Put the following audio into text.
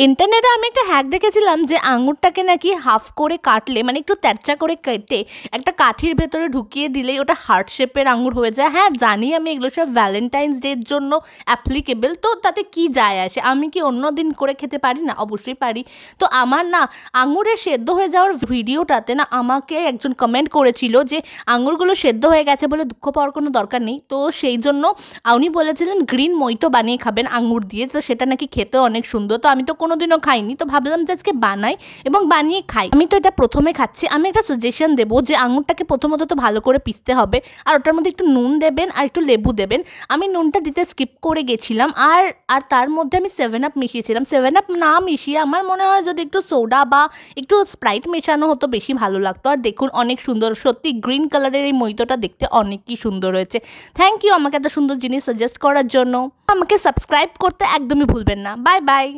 ইন্টারনেটে আমি একটা হ্যাক দেখেছিলাম যে আঙুরটাকে নাকি হাফ করে কাটলে, মানে একটু তেরচা করে কেটে একটা কাঠির ভেতরে ঢুকিয়ে দিলেই ওটা হার্ট শেপের আঙুর হয়ে যায়। হ্যাঁ, জানি আমি এগুলো সব ভ্যালেন্টাইন্স ডের জন্য অ্যাপ্লিকেবল, তো তাতে কি যায় আসে? আমি কি অন্য দিন করে খেতে পারি না? অবশ্যই পারি। তো আমার না আঙুরের সেদ্ধ হয়ে যাওয়ার ভিডিওটাতে না আমাকে একজন কমেন্ট করেছিল যে আঙুরগুলো সেদ্ধ হয়ে গেছে বলে দুঃখ পাওয়ার কোনো দরকার নেই। তো সেই জন্য উনি বলেছিলেন গ্রিন মইতো বানিয়ে খাবেন আঙুর দিয়ে, তো সেটা নাকি খেতেও অনেক সুন্দর। তো আমি তো কোনোদিনও খাইনি, তো ভাবলাম যে আজকে বানাই এবং বানিয়ে খাই। আমি তো এটা প্রথমে খাচ্ছি। আমি একটা সাজেশন দেবো যে আঙুরটাকে প্রথমত তো ভালো করে পিষতে হবে, আর ওটার মধ্যে একটু নুন দেবেন আর একটু লেবু দেবেন। আমি নুনটা দিতে স্কিপ করে গেছিলাম, আর আর তার মধ্যে আমি 7 আপ মিশিয়েছিলাম। 7 আপ না মিশিয়ে আমার মনে হয় যদি একটু সোডা বা একটু স্প্রাইট মেশানো হতো বেশি ভালো লাগতো। আর দেখুন অনেক সুন্দর, সত্যি গ্রিন কালারের এই মইতোটা দেখতে অনেকই সুন্দর হয়েছে। থ্যাংক ইউ আমাকে এত সুন্দর জিনিস সাজেস্ট করার জন্য। আমাকে সাবস্ক্রাইব করতে একদমই ভুলবেন না। Bye bye.